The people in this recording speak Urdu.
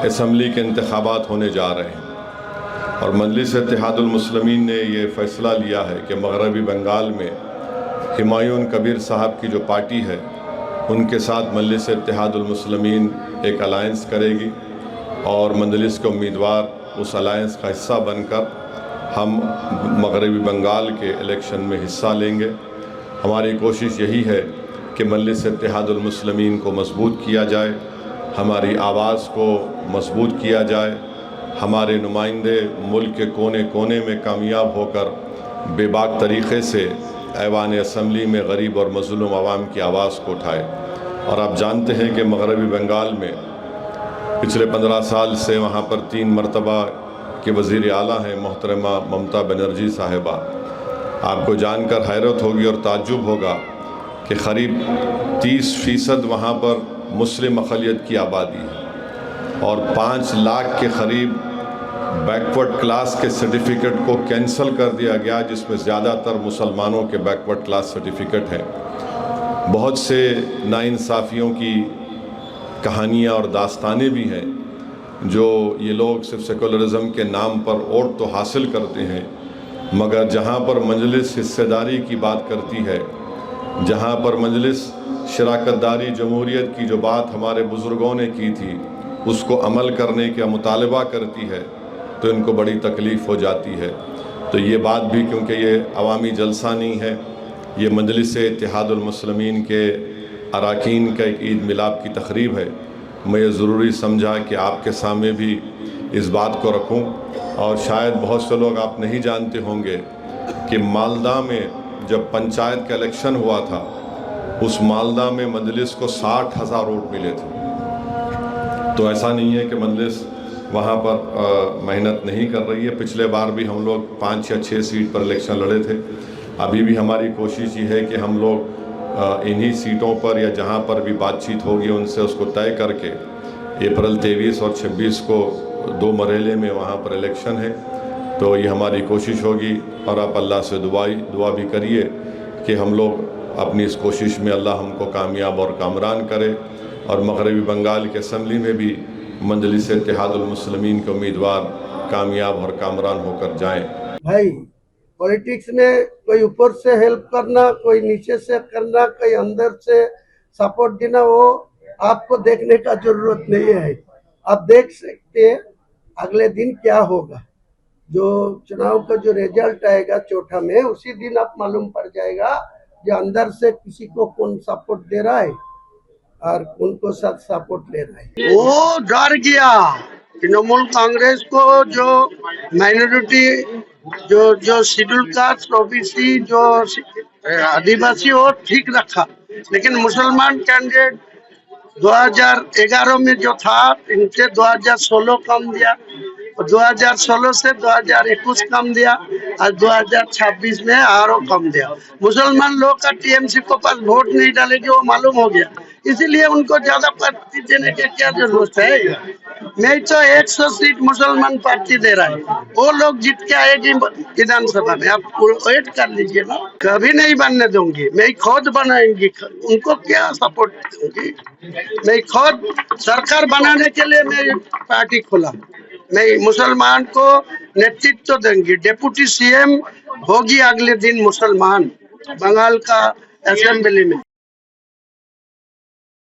اسمبلی کے انتخابات ہونے جا رہے ہیں، اور مجلس اتحاد المسلمین نے یہ فیصلہ لیا ہے کہ مغربی بنگال میں ہمایون کبیر صاحب کی جو پارٹی ہے ان کے ساتھ مجلس اتحاد المسلمین ایک الائنس کرے گی، اور مجلس کے امیدوار اس الائنس کا حصہ بن کر ہم مغربی بنگال کے الیکشن میں حصہ لیں گے۔ ہماری کوشش یہی ہے کہ مجلس اتحاد المسلمین کو مضبوط کیا جائے، ہماری آواز کو مضبوط کیا جائے، ہمارے نمائندے ملک کے کونے کونے میں کامیاب ہو کر بے باک طریقے سے ایوان اسمبلی میں غریب اور مظلوم عوام کی آواز کو اٹھائے۔ اور آپ جانتے ہیں کہ مغربی بنگال میں پچھلے 15 سال سے وہاں پر 3 مرتبہ کے وزیر اعلیٰ ہیں محترمہ ممتا بنرجی صاحبہ۔ آپ کو جان کر حیرت ہوگی اور تعجب ہوگا کہ قریب 30% وہاں پر مسلم اقلیت کی آبادی ہے، اور 5 لاکھ کے قریب بیکورڈ کلاس کے سرٹیفکیٹ کو کینسل کر دیا گیا، جس میں زیادہ تر مسلمانوں کے بیکورڈ کلاس سرٹیفکیٹ ہیں۔ بہت سے ناانصافیوں کی کہانیاں اور داستانیں بھی ہیں، جو یہ لوگ صرف سیکولرزم کے نام پر ووٹ تو حاصل کرتے ہیں، مگر جہاں پر مجلس حصہ داری کی بات کرتی ہے، جہاں پر مجلس شراکت داری جمہوریت کی جو بات ہمارے بزرگوں نے کی تھی اس کو عمل کرنے کا مطالبہ کرتی ہے، تو ان کو بڑی تکلیف ہو جاتی ہے۔ تو یہ بات بھی، کیونکہ یہ عوامی جلسہ نہیں ہے، یہ مجلس اتحاد المسلمین کے اراکین کا ایک عید میلاد کی تقریب ہے، میں یہ ضروری سمجھا کہ آپ کے سامنے بھی اس بات کو رکھوں۔ اور شاید بہت سے لوگ آپ نہیں جانتے ہوں گے کہ مالدہ میں جب پنچایت کا الیکشن ہوا تھا، اس مالدہ میں مجلس کو 60,000 ووٹ ملے تھے۔ تو ایسا نہیں ہے کہ مجلس وہاں پر محنت نہیں کر رہی ہے۔ پچھلے بار بھی ہم لوگ 5 یا 6 سیٹ پر الیکشن لڑے تھے۔ ابھی بھی ہماری کوشش یہ ہے کہ ہم لوگ انہی سیٹوں پر یا جہاں پر بھی بات چیت ہوگی ان سے اس کو طے کر کے اپریل 23 اور 26 کو 2 مرحلے میں وہاں پر الیکشن ہے، تو یہ ہماری کوشش ہوگی۔ اور آپ اللہ سے دعا بھی کریے کہ ہم لوگ اپنی اس کوشش میں اللہ ہم کو کامیاب اور کامران کرے، اور مغربی بنگال کے اسمبلی میں بھی مجلس اتحاد المسلمین کے امیدوار کامیاب اور کامران ہو کر جائیں۔ بھائی پولیٹکس میں کوئی اوپر سے ہیلپ کرنا، کوئی نیچے سے کرنا، کوئی اندر سے سپورٹ دینا، وہ آپ کو دیکھنے کا ضرورت نہیں ہے۔ آپ دیکھ سکتے ہیں اگلے دن کیا ہوگا، جو چناؤ کا جو ریزلٹ آئے گا چوٹھا میں، اسی دن آپ معلوم پڑ جائے گا جو اندر سے کسی کو کون سپورٹ دے رہا ہے اور ان کو ساتھ سپورٹ لے رہا ہے۔ وہ ڈر گیا ترنمول کانگریس کو، جو مائنورٹی جو شیڈول کاسٹ اوبیسی جو آدیواسی وہ ٹھیک رکھا، لیکن مسلمان کینڈیڈیٹ 2011 میں جو تھا ان سے 2016 کم دیا، 2016 سے 2021 کم دیا، اور 2026 میں اور کم دیا۔ مسلمان لوگ کا ٹی ایم سی کو پاس ووٹ نہیں ڈالے گی، وہ معلوم ہو گیا، اسی لیے ان کو زیادہ پارٹی دینے کی کیا ضرورت ہے۔ نہیں تو 100 سیٹ مسلمان پارٹی دے رہا ہے، وہ لوگ جیت کے آئے گی ودھان سبھا میں، آپ ویٹ کر لیجئے نا۔ کبھی نہیں بننے دوں گی، میں خود بنائیں گی، ان کو کیا سپورٹ دوں گی۔ میں خود سرکار بنانے کے لیے میں پارٹی کھولا، میں مسلمان کو نیترتو دیں گی، ڈپٹی سی ایم ہوگی اگلے دن مسلمان بنگال کا اسمبلی میں۔